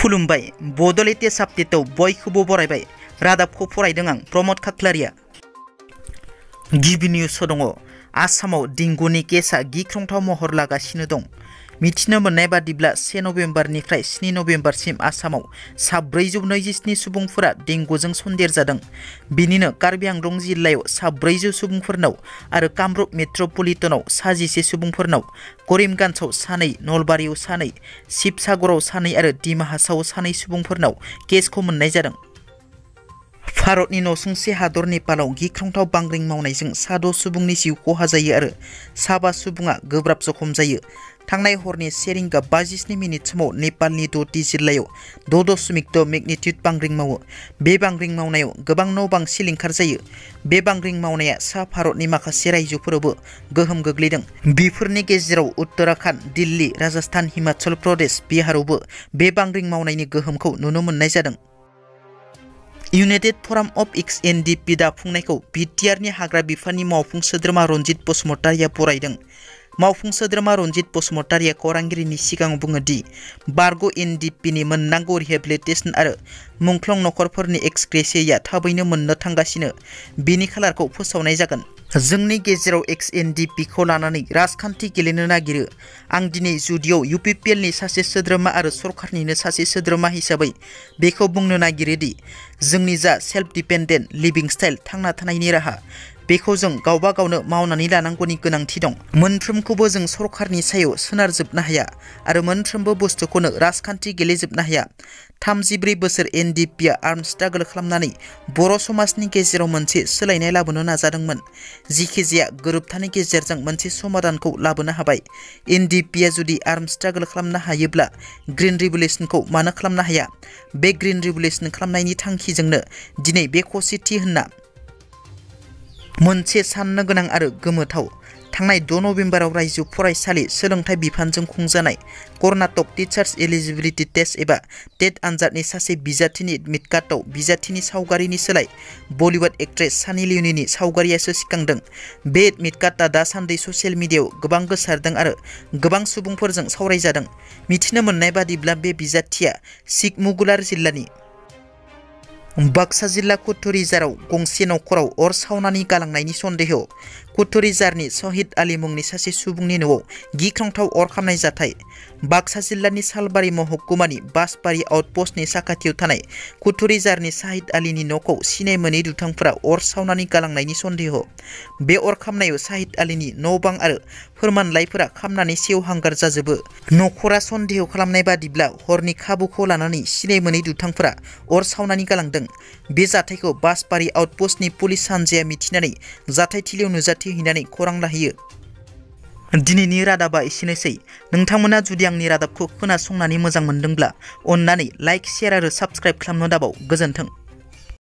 खुलुमबाय बड' लेटेस्ट आपडेटआव बयखौबो बरायबाय रादाबखौ फरायदों आं प्रमद खाख्लारिया। गिबि निउसआव दङ आसामाव डेंगुनि केसआ गिख्रंथाव महर लागासिनो दं। मिथिनो मोननाय बादिब्ला 1 नभेम्बरनिफ्राय 7 नभेम्बरसिम आसामाव 427 सुबुंफोरा डेंगुजों सन्देरजादों। बिनिनो कार्बि आंलं जिल्लायाव 400 सुबुंफोरनाव आरो कामरुप मेट्र'पलिटनाव 11 सुबुंफोरनाव, करिमगन्जआव 2, नलबारियाव 2, शिबसागराव 2 आरो डिमा हासावआव 2 सुबुंफोरनाव केसखौ मोननाय जादों। भारतनि नसुंसे हादर नेपालाव गिख्रंथाव बांग्रिं मावनायजों 6 सुबुंनि जिउ खहा जायो आरो 5 सुबुङा गोब्राब जखम जायो। थांनाय हरनि 1:57 समाव नेपालनि 6 जिल्लायाव 6.6 मेगनिट्युड बांग्रिं मावो। बे बांग्रिं मावनायाव गोबां न' बां सिलिंखार जायो। बे बांग्रिं मावनाया सा भारतनि माखासे रायजोफोरावबो गोहोम गोग्लैदों। बेफोरनि गेजेराव उत्तराखन्ड, दिल्ली, राजस्थान, हिमाचल प्रदेश, बिहारावबो बे बांग्रिं मावनायनि गोहोमखौ नुनो मोननाय जादों। इउनाइटेड फराम अफ एक्स-NDFB दाफुंनायखौ बिटिआरनि हाग्रा बिफाननि मावफुं सोद्रोमा रनजित बसुमतारिया बरायदों। मावफुं सोद्रोमा रनजित बसुमतारिया खौरांगिरिनि सिगाङाव बुङो दि बारग' NDFBनि मोननांगौ रिहेबिलिटेसन आरो मुंख्लं नखरफोरनि एक्स-ग्रेसियाया थाबैनो मोननो थांगासिनो। बिनि खालारखौ फोसावनाय जागोन। जोंनि गेजेराव एक्स-NDFBखौ लानानै राजखान्थि गेलेनो नागिरो। आं दिनै जुडिअ UPPLनि सासे सोद्रोमा आरो सरकारनिनो सासे सोद्रोमा हिसाबै बेखौ बुंनो नागिरो दि जोंनि जा सेल्फ डिपेन्डेन्ट लिभिं स्टाइल थांना थानायनि राहा बेखौ जों गावबा गावनो मावनानै लानांगौनि गोनांथि दं। मोनफ्रोमखौबो जों सरकारनि सायाव सोनारजोबनो हाया आरो मोनफ्रोमबो बुस्थुखौनो राजखान्थि गेलेजोबनो हाया। 34 बोसोर NDFBआ आर्म स्ट्रागल खालामनानै बर' समाजनि गेजेराव मोनसे सोलायनाय लाबोनो नाजादोंमोन। जिखिजाया गोरोबथानि गेजेरजों मोनसे समाधानखौ लाबोनो हाबाय। NDFBआ जुदि आर्म स्ट्रागल खालामनो हायोब्ला ग्रीन रिभलिउसनखौ मानो खालामनो हाया? बे ग्रीन रिभलिउसन खालामनायनि थांखिजोंनो दिनै बे खौसेथि होनना मोनसे साननो गोनां आरो गोमोथाव थांनाय 6 नभेम्बराव रायजो फरायसालि सोलोंथाइ बिफानजों खुंजानाय कर्नाटक टिचार्स एलिजिबिलिटि टेस्ट एबा टेट आनजादनि सासे बिजाथिनि एडमिट कार्डआव बिजाथिनि सावगारिनि सोलाय बलिउड एक्ट्रेस सानी लिय'नीनि सावगारियासो सिखांदों। बे एडमिट कार्डआ दासान्दि ससियेल मिडियायाव गोबां गोसारदों आरो गोबां सुबुंफोरजों सावरायजादों। मिथिनो मोननाय बादिब्ला बे बिजाथिया चिकमगलार जिल्लानि। बाक्सा जिल्ला कुथुरिजाराव गंसे नखराव अर सावनानै गालांनायनि सन्देहआव कुथुरिजारनि शहीद आली मुंनि सासे सुबुंनि न'आव गिख्रंथाव अर खामनाय जाथाय। बाक्सा जिल्लानि सालबारि महकुमानि बासबारि आउटपस्टनि साखाथियाव थानाय कुथुरिजारनि शहीद आलीनि न'खौ सिनाय मोनै दुथांफोरा अर सावनानै गालांनायनि सन्देह। बे अर खामनायाव शहीद आलीनि न' बां आरो फोरमानलाइफोरा खामनानै सेवहांगार जाजोबो। नखरा सन्देह खालामनाय बादिब्ला हरनि खाबुखौ लानानै सिनाय मोनै दुथांफोरा अर सावनानै गालांदों। बे जाथायखौ बासबारि आउटपस्टनि पुलिस हानजाया मिथिनानै जाथायथिलियाव नुजाथिहैनानै खौरां लाहैयो। दिनैनि रादाबा एसेनोसै। नोंथांमोना जुदि आंनि रादाबखौ खोनासंनानै मोजां मोनदोंब्ला अन्नानै लाइक, शेयार आरो साबस्क्राइब खालामनो दाबाव। गोजोन्थों।